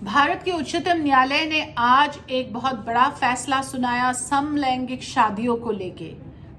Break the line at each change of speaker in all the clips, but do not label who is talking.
भारत के उच्चतम न्यायालय ने आज एक बहुत बड़ा फैसला सुनाया समलैंगिक शादियों को लेके।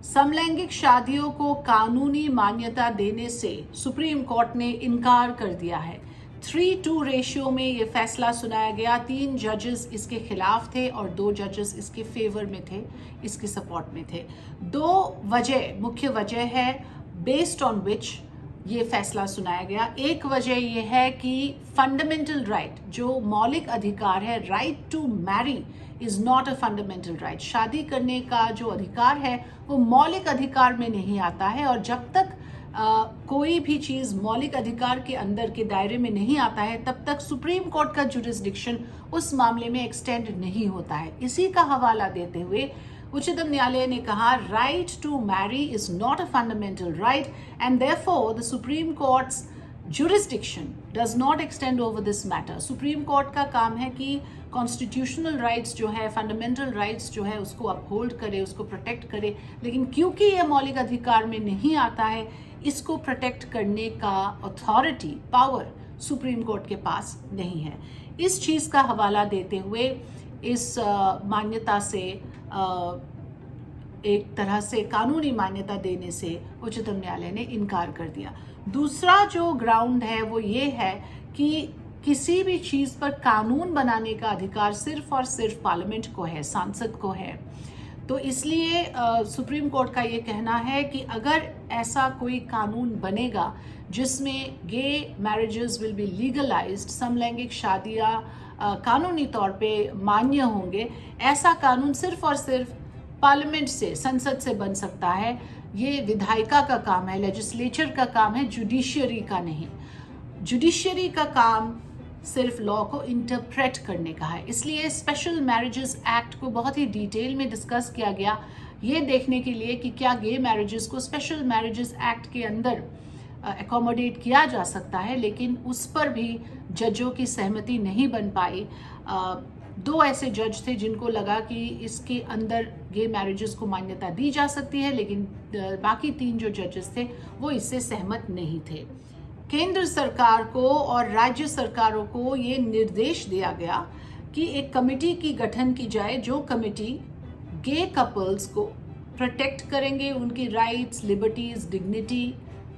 समलैंगिक शादियों को कानूनी मान्यता देने से सुप्रीम कोर्ट ने इनकार कर दिया है। 3-2 रेशियो में ये फैसला सुनाया गया। 3 जजेस इसके खिलाफ थे और 2 जजेस इसके फेवर में थे, इसके सपोर्ट में थे। 2 मुख्य वजह है बेस्ड ऑन विच ये फैसला सुनाया गया। एक वजह यह है कि फंडामेंटल राइट, जो मौलिक अधिकार है, right to marry is not a fundamental right. शादी करने का जो अधिकार है वो मौलिक अधिकार में नहीं आता है, और जब तक कोई भी चीज मौलिक अधिकार के अंदर के दायरे में नहीं आता है तब तक सुप्रीम कोर्ट का जुरिस्डिक्शन उस मामले में एक्सटेंड नहीं होता है। इसी का हवाला देते हुए उच्चतम न्यायालय ने कहा right to marry is not a fundamental right and therefore the supreme court's jurisdiction does not extend over this matter। Supreme court का काम है कि कॉन्स्टिट्यूशनल राइट्स जो है, फंडामेंटल राइट्स जो है, उसको अपहोल्ड करे, उसको प्रोटेक्ट करे, लेकिन क्योंकि यह मौलिक अधिकार में नहीं आता है, इसको प्रोटेक्ट करने का अथॉरिटी, पावर सुप्रीम कोर्ट के पास नहीं है। इस चीज़ का हवाला देते हुए इस मान्यता से एक तरह से कानूनी मान्यता देने से उच्चतम न्यायालय ने इनकार कर दिया। दूसरा जो ग्राउंड है वो ये है कि किसी भी चीज़ पर कानून बनाने का अधिकार सिर्फ और सिर्फ पार्लियामेंट को है, सांसद को है। तो इसलिए सुप्रीम कोर्ट का ये कहना है कि अगर ऐसा कोई कानून बनेगा जिसमें गे मैरिजेस विल बी लीगलाइज्ड, समलैंगिक शादियाँ कानूनी तौर पे मान्य होंगे, ऐसा कानून सिर्फ और सिर्फ पार्लियामेंट से, संसद से बन सकता है। ये विधायिका का काम है, लेजिस्लेचर का काम है, जुडिशियरी का नहीं। जुडिशियरी का काम सिर्फ लॉ को इंटरप्रेट करने का है। इसलिए स्पेशल मैरिजेस एक्ट को बहुत ही डिटेल में डिस्कस किया गया, ये देखने के लिए कि क्या गे मैरिजेस को स्पेशल मैरिजेस एक्ट के अंदर एकोमोडेट किया जा सकता है, लेकिन उस पर भी जजों की सहमति नहीं बन पाई। 2 ऐसे जज थे जिनको लगा कि इसके अंदर गे मैरिजेस को मान्यता दी जा सकती है, लेकिन बाकी 3 जो जजेस थे वो इससे सहमत नहीं थे। केंद्र सरकार को और राज्य सरकारों को ये निर्देश दिया गया कि एक कमेटी की गठन की जाए, जो कमेटी गे कपल्स को प्रोटेक्ट करेंगे, उनकी राइट्स, लिबर्टीज, डिग्निटी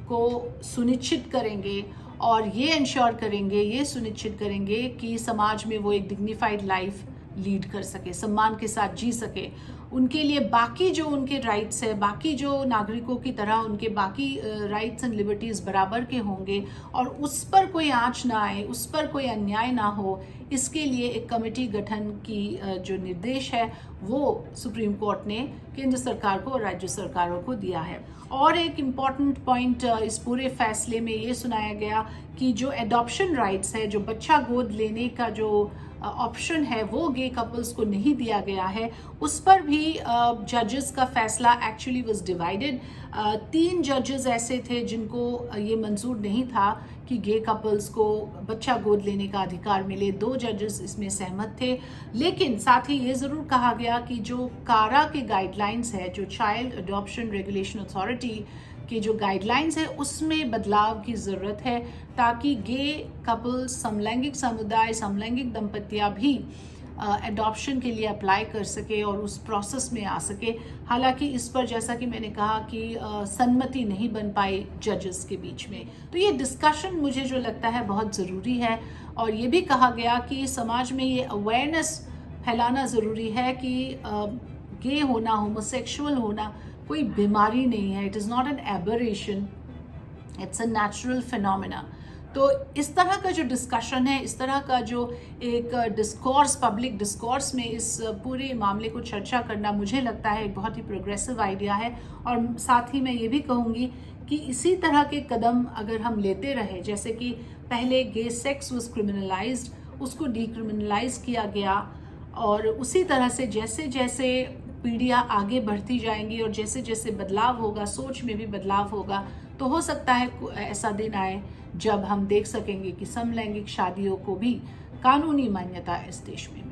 को सुनिश्चित करेंगे और ये इंश्योर करेंगे, ये सुनिश्चित करेंगे कि समाज में वो एक डिग्निफाइड लाइफ लीड कर सके, सम्मान के साथ जी सके। उनके लिए बाकी जो उनके राइट्स है, बाकी जो नागरिकों की तरह उनके बाकी राइट्स एंड लिबर्टीज़ बराबर के होंगे और उस पर कोई आँच ना आए, उस पर कोई अन्याय ना हो, इसके लिए एक कमेटी गठन की जो निर्देश है वो सुप्रीम कोर्ट ने केंद्र सरकार को और राज्य सरकारों को दिया है। और एक इम्पॉर्टेंट पॉइंट इस पूरे फैसले में ये सुनाया गया कि जो एडॉप्शन राइट्स है, जो बच्चा गोद लेने का जो ऑप्शन है, वो गे कपल्स को नहीं दिया गया है। उस पर भी जजेस का फैसला एक्चुअली वाज डिवाइडेड। 3 जजेस ऐसे थे जिनको ये मंजूर नहीं था कि गे कपल्स को बच्चा गोद लेने का अधिकार मिले। 2 जजेस इसमें सहमत थे, लेकिन साथ ही ये ज़रूर कहा गया कि जो कारा के गाइडलाइंस है, जो चाइल्ड अडॉप्शन रेगुलेशन अथॉरिटी के जो गाइडलाइंस है, उसमें बदलाव की ज़रूरत है ताकि गे कपल्स, समलैंगिक समुदाय, समलैंगिक दंपतियां भी एडॉप्शन के लिए अप्लाई कर सके और उस प्रोसेस में आ सके। हालांकि इस पर, जैसा कि मैंने कहा, कि सहमति नहीं बन पाई जजेस के बीच में। तो ये डिस्कशन मुझे जो लगता है बहुत ज़रूरी है। और ये भी कहा गया कि समाज में ये अवेयरनेस फैलाना ज़रूरी है कि गे होना, होमोसेक्सुअल होना कोई बीमारी नहीं है। It is not an aberration, it's a natural phenomena. तो इस तरह का जो डिस्कशन है, इस तरह का जो एक डिस्कोर्स, पब्लिक डिस्कोर्स में इस पूरे मामले को चर्चा करना, मुझे लगता है एक बहुत ही प्रोग्रेसिव आइडिया है। और साथ ही मैं ये भी कहूँगी कि इसी तरह के कदम अगर हम लेते रहे, जैसे कि पहले गे सेक्स वाज क्रिमिनलाइज्ड, उसको डीक्रिमिनलाइज किया गया, और उसी तरह से जैसे जैसे पीढ़ियाँ आगे बढ़ती जाएंगी और जैसे जैसे बदलाव होगा, सोच में भी बदलाव होगा, तो हो सकता है ऐसा दिन आए जब हम देख सकेंगे कि समलैंगिक शादियों को भी कानूनी मान्यता इस देश में